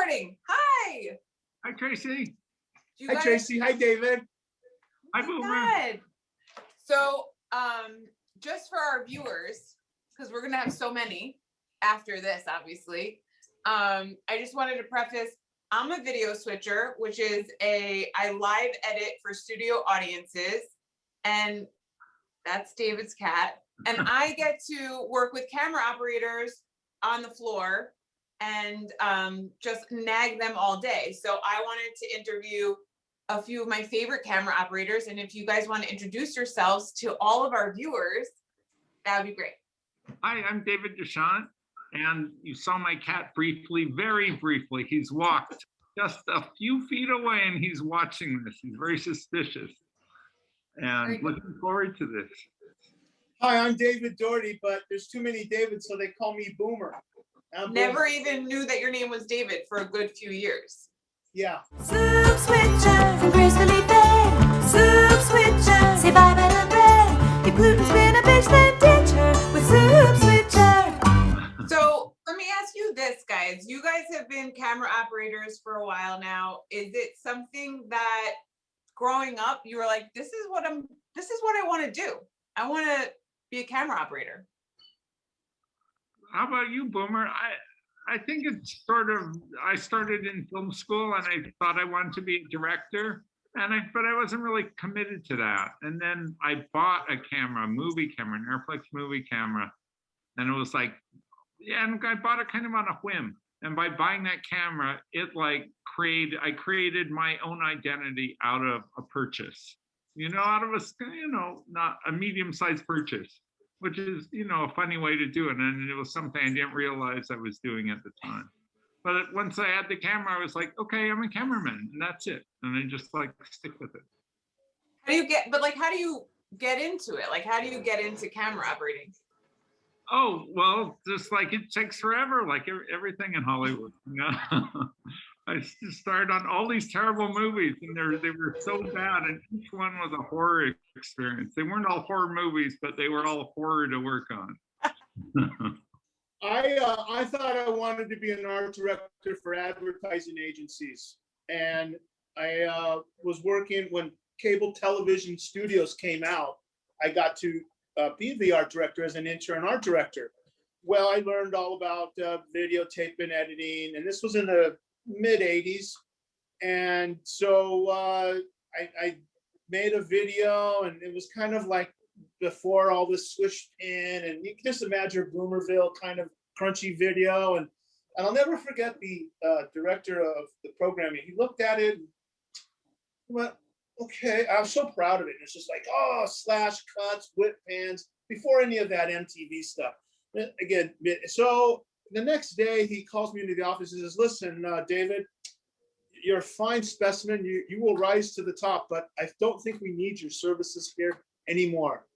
recording. Hi. Hi, Tracy. Hi, Tracy. Hi, David. Hi, Boomer. Good. So, just for our viewers, because we're gonna have so many after this, obviously. I just wanted to preface, I'm a video switcher, which is I live edit for studio audiences, and that's David's cat. And I get to work with camera operators on the floor and just nag them all day. So I wanted to interview a few of my favorite camera operators. And if you guys want to introduce yourselves to all of our viewers, that would be great. Hi, I'm David Dechant, and you saw my cat briefly, very briefly. He's walked just a few feet away and he's watching this. He's very suspicious and looking forward to this. Hi, I'm David Doherty, but there's too many Davids, so they call me Boomer. Never even knew that your name was David for a good few years. Yeah. Soup switcher from gracefully fed. Soup switcher, say bye bye to bread. If gluten's been a bitch, then ditch her with soup switcher. So let me ask you this, guys. You guys have been camera operators for a while now. Is it something that growing up you were like, this is what I want to do. I want to be a camera operator. How about you, Boomer? I think it's sort of, I started in film school and I thought I wanted to be a director, but I wasn't really committed to that. And then I bought a camera, a movie camera, an Airflex movie camera. And it was like, yeah, and I bought it kind of on a whim. And by buying that camera, I created my own identity out of a purchase, out of not a medium-sized purchase, which is, a funny way to do it. And it was something I didn't realize I was doing at the time. But once I had the camera, I was like, okay, I'm a cameraman, and that's it. And I just stick with it. How do you get into it? Like, how do you get into camera operating? Oh, well, just it takes forever, like everything in Hollywood, I just started on all these terrible movies, and they were so bad, and each one was a horror experience. They weren't all horror movies, but they were all horror to work on. I thought I wanted to be an art director for advertising agencies, and I was working when cable television studios came out. I got to be the art director as an intern art director. Well, I learned all about videotape and editing, and this was in the mid 80s. And so I made a video, and it was kind of like before all this swish pin, and you can just imagine Boomerville kind of crunchy video. And I'll never forget the director of the programming. He looked at it and went, okay, I was so proud of it. It's just like, oh, slash cuts, whip pans, before any of that MTV stuff. Again, so the next day he calls me into the office and says, listen, David, you're a fine specimen. You will rise to the top, but I don't think we need your services here anymore.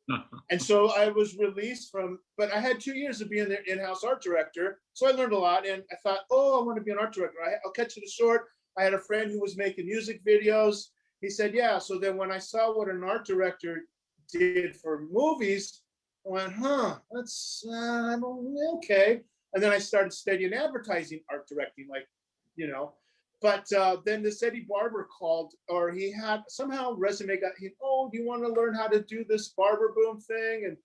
And so I was released but I had 2 years of being their in-house art director. So I learned a lot, and I thought, oh, I want to be an art director. I'll cut you the short. I had a friend who was making music videos. He said, yeah. So then when I saw what an art director did for movies, I went, that's okay. And then I started studying advertising art directing, But then this Eddie Barber called, or he had somehow resume got, do you want to learn how to do this Barber Boom thing? And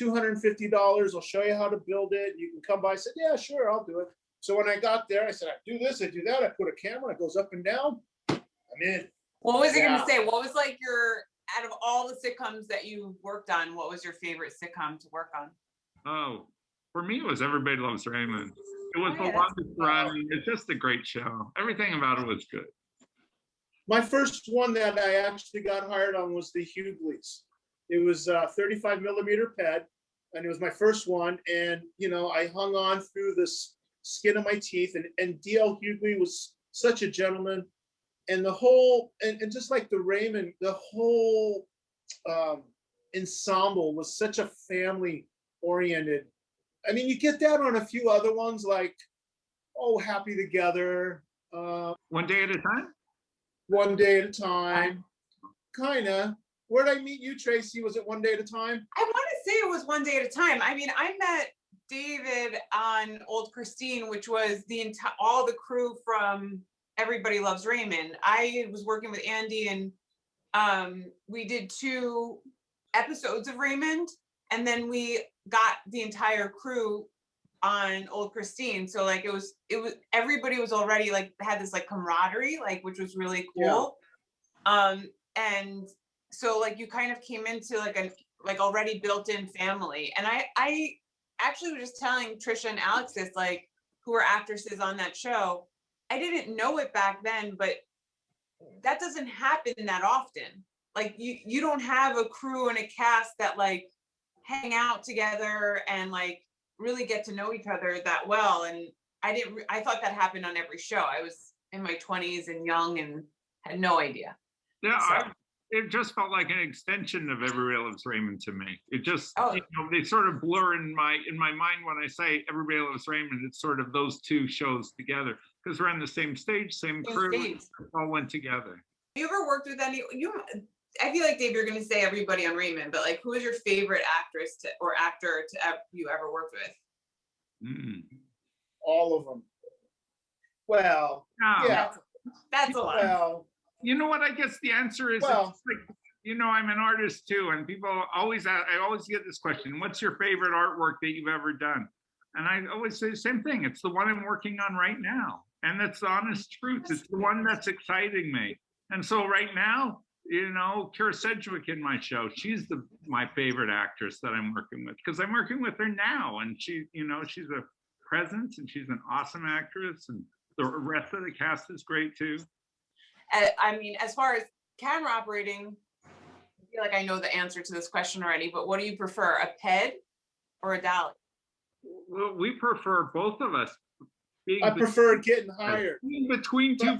$250, I'll show you how to build it. You can come by. I said, yeah, sure, I'll do it. So when I got there, I said, I do this, I do that. I put a camera, it goes up and down. I'm in. What was I going to say? What was out of all the sitcoms that you worked on, what was your favorite sitcom to work on? Oh, for me, it was Everybody Loves Raymond. It was the longest running. It's just a great show. Everything about it was good. My first one that I actually got hired on was the Hughleys. It was 35 millimeter PED, and it was my first one. And, I hung on through the skin of my teeth, and D.L. Hughley was such a gentleman. And the whole, and just like the Raymond, the whole ensemble was such a family oriented. I mean, you get that on a few other ones like, Happy Together. One Day at a Time? One Day at a Time. Kind of. Where'd I meet you, Tracy? Was it One Day at a Time? I want to say it was One Day at a Time. I mean, I met David on Old Christine, which was the entire, all the crew from Everybody Loves Raymond. I was working with Andy, and we did 2 episodes of Raymond, and then we got the entire crew on Old Christine. So like it was everybody was already like had this like camaraderie, like, which was really cool. And so like you kind of came into like a already built-in family. And I actually was just telling Trisha and Alex this, like, who were actresses on that show. I didn't know it back then, but that doesn't happen that often. Like you don't have a crew and a cast that like hang out together and like really get to know each other that well. And I thought that happened on every show. I was in my 20s and young and had no idea. Yeah, So. it just felt like an extension of Everybody Loves Raymond to me. It just, Oh. you know, they sort of blur in my mind when I say Everybody Loves Raymond. It's sort of those 2 shows together because we're on the same stage, same crew, Stage. all went together. Have you ever worked with any, I feel like, Dave, you're gonna say everybody on Raymond, but like, who is your favorite actress or actor you ever worked with? All of them. Well, Oh, yeah, That's a lot. well, you know what? I guess the answer is, Well- it's like, you know, I'm an artist too, and people always ask, I always get this question: what's your favorite artwork that you've ever done? And I always say the same thing. It's the one I'm working on right now, and that's the honest truth. It's the one that's exciting me. And so right now, you know, Kira Sedgwick in my show, she's my favorite actress that I'm working with because I'm working with her now, and she, you know, she's a presence and she's an awesome actress, and the rest of the cast is great too. I mean, as far as camera operating, I feel like I know the answer to this question already, but what do you prefer, a PED or a dolly? Well, we prefer both of us being I prefer getting hired. between 2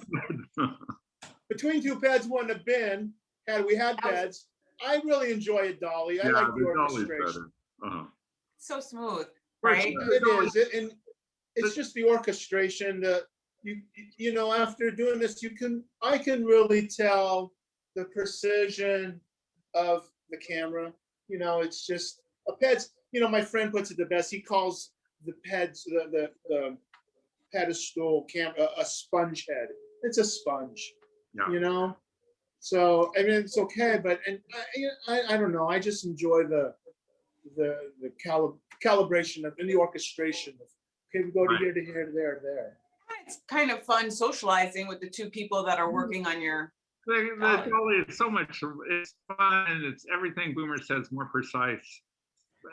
Between 2 pads wouldn't have been, had we had pads. I really enjoy a dolly. I like the orchestration. So smooth, Right. right? It is, and it's just the orchestration that you know, after doing this, I can really tell the precision of the camera. You know, it's just a PEDS, you know, my friend puts it the best. He calls the PEDS, the pedestal camera, a sponge head. It's a sponge, Yeah. you know? So, I mean, it's okay, but, and I don't know, I just enjoy the calibration of, and the orchestration of, okay, we go to here, to here, to there, to there. It's kind of fun socializing with the 2 people that are working on your. The dolly is so much, it's fun, and it's everything Boomer says, more precise.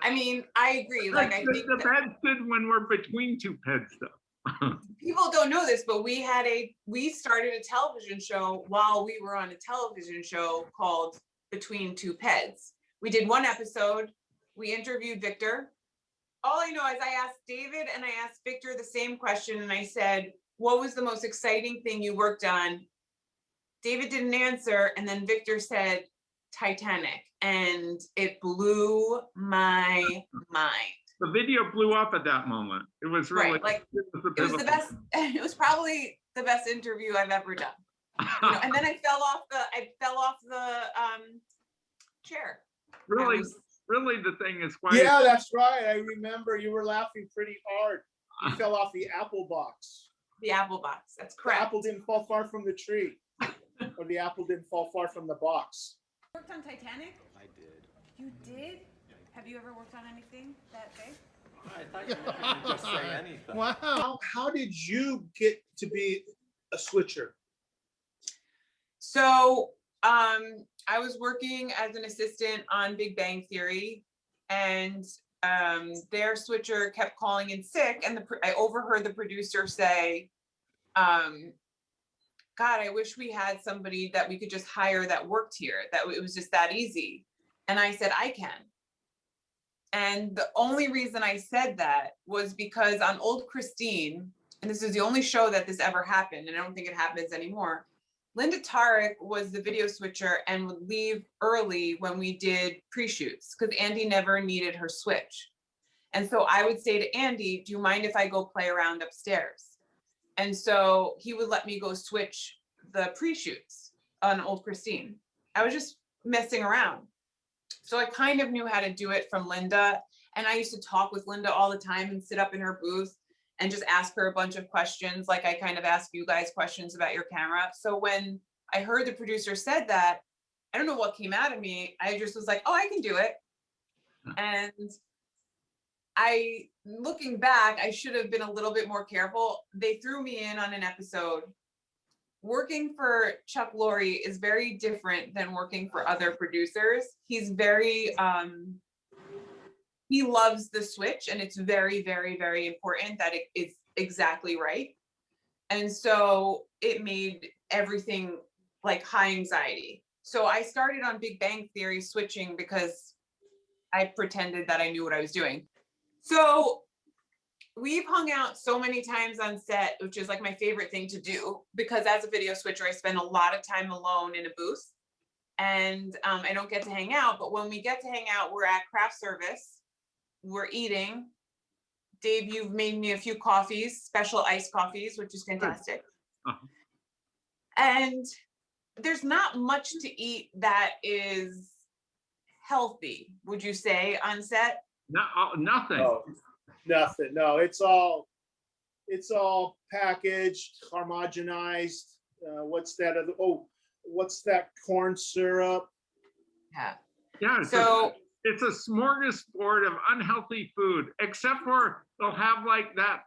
I mean, I agree. Like, I think the PEDs good when we're between 2 PEDs though. people don't know this, but we started a television show while we were on a television show called Between 2 PEDs. We did 1 episode. We interviewed Victor. All I know is I asked David and I asked Victor the same question, and I said, what was the most exciting thing you worked on? David didn't answer, and then Victor said Titanic, and it blew my mind. The video blew up at that moment. It was really, Right, like, it was the best. It was probably the best interview I've ever done. You know, and then I fell off the chair. Really, really the thing is why. Yeah, that's right. I remember you were laughing pretty hard. You fell off the apple box. The apple box. That's The correct. apple didn't fall far from the tree. Or the apple didn't fall far from the box. Worked on Titanic? I did. You did? Have you ever worked on anything that big? I thought you meant to just say anything. Wow. How did you get to be a switcher? So I was working as an assistant on Big Bang Theory, and their switcher kept calling in sick, and I overheard the producer say, God, I wish we had somebody that we could just hire that worked here, that it was just that easy. And I said, I can. And the only reason I said that was because on Old Christine, and this is the only show that this ever happened, and I don't think it happens anymore, Linda Tarek was the video switcher and would leave early when we did pre-shoots because Andy never needed her switch. And so I would say to Andy, do you mind if I go play around upstairs? And so he would let me go switch the pre-shoots on Old Christine. I was just messing around. So I kind of knew how to do it from Linda. And I used to talk with Linda all the time and sit up in her booth and just ask her a bunch of questions. Like I kind of ask you guys questions about your camera. So when I heard the producer said that, I don't know what came out of me. I just was like, oh, I can do it. And looking back, I should have been a little bit more careful. They threw me in on an episode. Working for Chuck Lorre is very different than working for other producers. He's very, he loves the switch, and it's very, very, very important that it is exactly right. And so it made everything like high anxiety. So I started on Big Bang Theory switching because I pretended that I knew what I was doing. So we've hung out so many times on set, which is like my favorite thing to do, because as a video switcher, I spend a lot of time alone in a booth, and I don't get to hang out. But when we get to hang out, we're at craft service, we're eating. Dave, you've made me a few coffees, special iced coffees, which is fantastic. And there's not much to eat that is healthy, would you say, on set? No, nothing. Oh, nothing. No, it's all packaged, homogenized. What's that other? Oh, what's that corn syrup? Yeah. Yeah. So it's a smorgasbord of unhealthy food, except for they'll have like that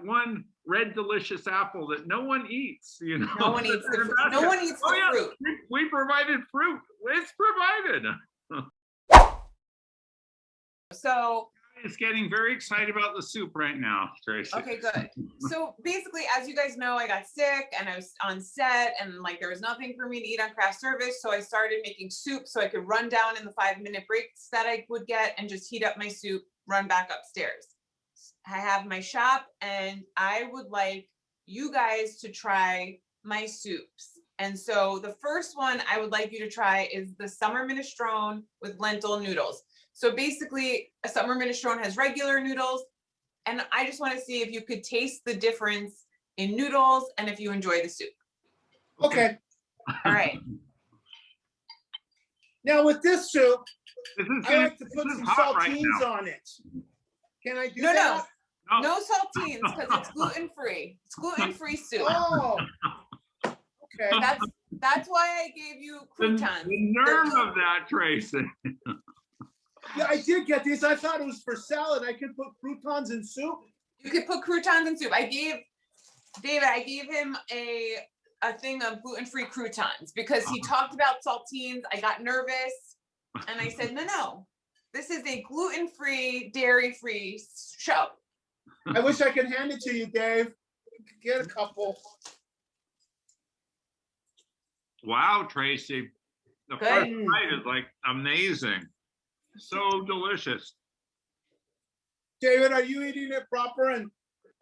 one red delicious apple that no one eats. You know, no one eats the fruit. No one eats the fruit. We provided fruit. It's provided. So it's getting very excited about the soup right now, Tracy. okay, good. So basically, as you guys know, I got sick and I was on set, and like there was nothing for me to eat on craft service. So I started making soup so I could run down in the 5-minute breaks that I would get and just heat up my soup, run back upstairs. I have my shop, and I would like you guys to try my soups. And so the first one I would like you to try is the summer minestrone with lentil noodles. So basically, a summer minestrone has regular noodles, and I just want to see if you could taste the difference in noodles and if you enjoy the soup. Okay. All right. Now with this soup, I like to put some hot right saltines now. on it. Can I do No, that? no saltines, because it's gluten-free. It's gluten-free soup. Oh. Okay. That's why I gave you croutons. The nerve of that, Tracy. Yeah, I did get these. I thought it was for salad. I could put croutons in soup. You could put croutons in soup. I gave him a thing of gluten-free croutons because he talked about saltines. I got nervous and I said, no, this is a gluten-free, dairy-free show. I wish I could hand it to you, Dave. Get a couple. Wow, Tracy. The Good. first bite is like amazing. So delicious. David, are you eating it proper? And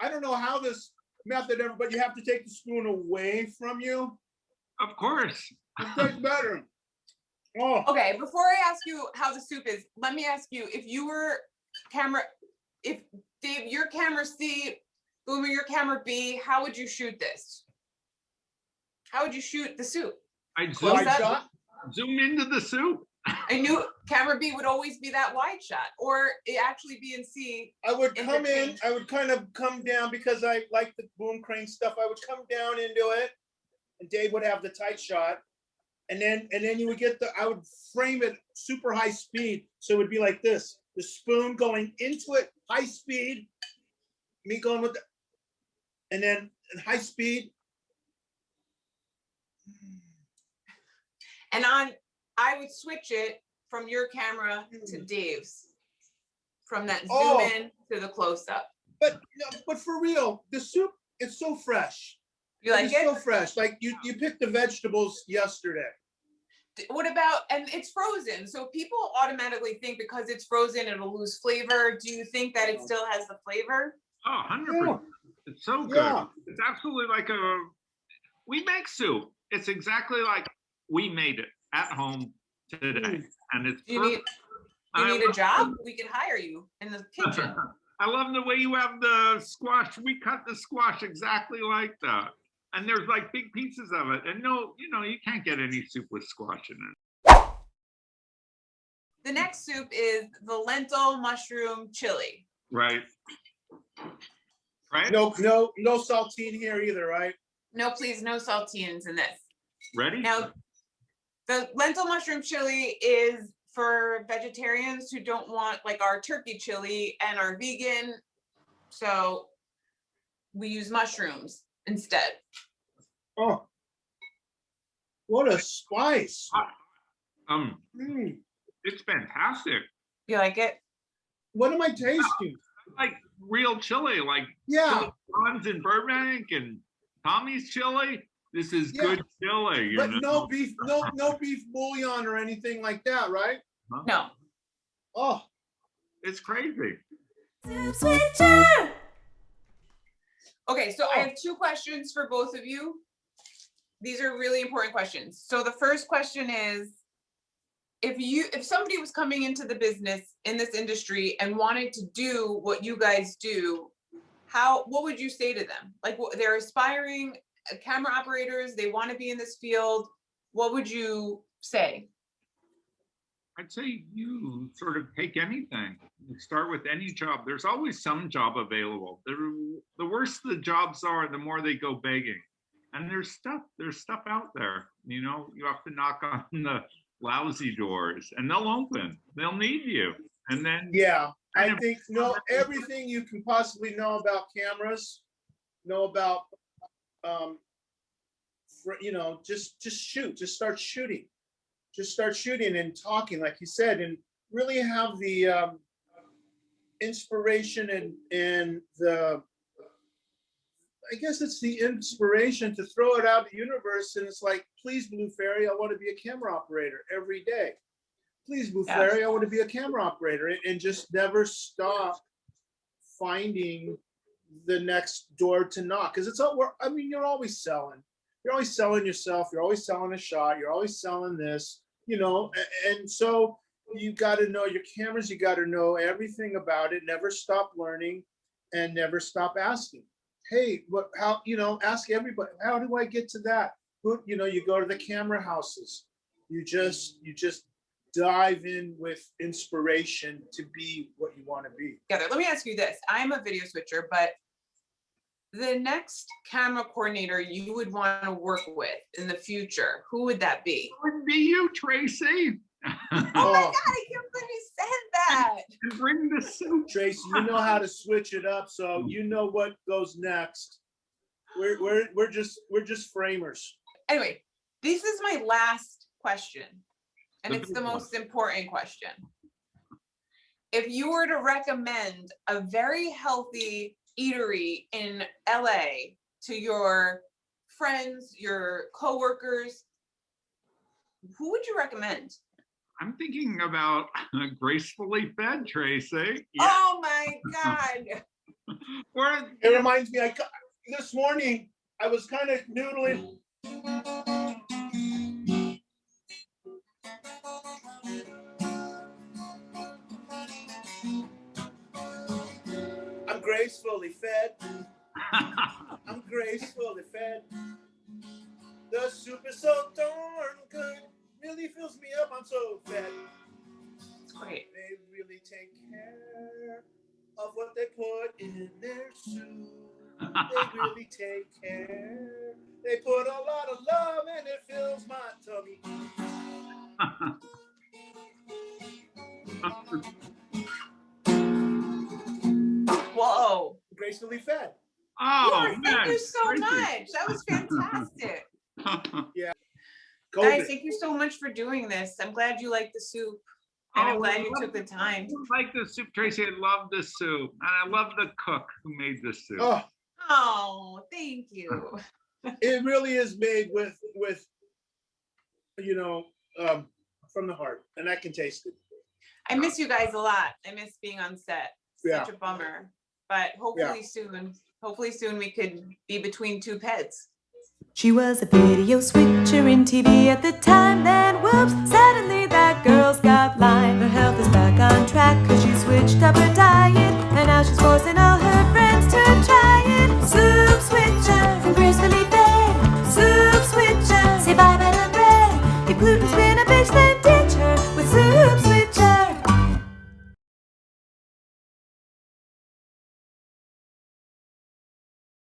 I don't know how this method ever, but you have to take the spoon away from you. Of course. It tastes better. Oh, Okay, before I ask you how the soup is, let me ask you, if Dave, your camera C, Boomer, your camera B, how would you shoot this? How would you shoot the soup? I'd Close up. shot. zoom into the soup. I knew camera B would always be that wide shot, or it actually B and C. I would come in, Interchange. I would kind of come down because I like the boom crane stuff. I would come down into it and Dave would have the tight shot. And then you would get I would frame it super high speed. So it would be like this, the spoon going into it, high speed, me going with and then high speed. And I would switch it from your camera to Dave's, from that zoom in to the close up. But for real, the soup, it's so fresh. You like It's it? so fresh. Like you picked the vegetables yesterday. What about, and it's frozen, so people automatically think because it's frozen, it'll lose flavor. Do you think that it still has the flavor? Oh, 100%. It's so good. Yeah. It's absolutely like we make soup. It's exactly like we made it at home today. And it's Do you need, perfect. you I need a love- job? We can hire you in the kitchen. I love the way you have the squash. We cut the squash exactly like that. And there's like big pieces of it. And no, you can't get any soup with squash in it. the next soup is the lentil mushroom chili. Right. Right? No saltine here either, right? No, please, no saltines in this. Ready? Now, the lentil mushroom chili is for vegetarians who don't want like our turkey chili and are vegan. So we use mushrooms instead. Oh, what a spice. Mm. It's fantastic. You like it? What am I tasting? Like real chili, like Yeah, chili John's in Burbank and Tommy's chili. This is Yeah. good chili. You but know? no beef bouillon or anything like that, right? No. Oh, It's crazy. Soup switcher. Okay, so I have two questions for both of you. These are really important questions. So the first question is, if somebody was coming into the business in this industry and wanted to do what you guys do, what would you say to them? Like, they're aspiring camera operators, they want to be in this field. What would you say? I'd say you sort of take anything. You start with any job. There's always some job available. The worse the jobs are, the more they go begging. And there's stuff out there. You know, you have to knock on the lousy doors and they'll open. They'll need you. And then yeah. I think everything you can possibly know about cameras, know about, just shoot, just start shooting. Just start shooting and talking, like you said, and really have the inspiration and the, I guess it's the inspiration to throw it out to the universe. And it's like, please, Blue Fairy, I want to be a camera operator every day. Please, Blue Yeah. Fairy, I want to be a camera operator, and just never stop finding the next door to knock. Because you're always selling. You're always selling yourself. You're always selling a shot. You're always selling this, and so you got to know your cameras. You got to know everything about it. Never stop learning and never stop asking. Hey, ask everybody, how do I get to that? You go to the camera houses. You just dive in with inspiration to be what you want to be. Together. Let me ask you this. I'm a video switcher, but the next camera coordinator you would want to work with in the future, who would that be? it would be you, Tracy. Oh my God, I can't believe you said that. And bring the soup. Tracy, you know how to switch it up, so you know what goes next. We're just framers. Anyway, this is my last question, and The it's big the one. most important question. If you were to recommend a very healthy eatery in LA to your friends, your coworkers, who would you recommend? I'm thinking about Gracefully Fed, Tracy. Oh my God. Or It reminds me, this morning I was kind of noodling. I'm gracefully fed. I'm gracefully fed. The soup is so darn good. Really fills me up. I'm so fed. It's great. They really take care of what they put in their soup. They really take care. They put a lot of love and it fills my tummy. Whoa. Gracefully fed. oh, Lord, man, thank you so Tracy. much. That was fantastic. COVID. Guys, thank you so much for doing this. I'm glad you like the soup. And I'm Oh, glad I you love took the time. I like the soup, Tracy. I love the soup. And I love the cook who made the soup. Oh, Oh, thank you. it really is made with from the heart, and I can taste it. I miss you guys a lot. I miss being on set. Yeah. Such a bummer. But hopefully soon we could be between two pets. She was a video switcher in TV at the time. Then whoops, suddenly that girl's got Lyme. Her health is back on track cause she switched up her diet. And now she's forcing all her friends to try it. Soup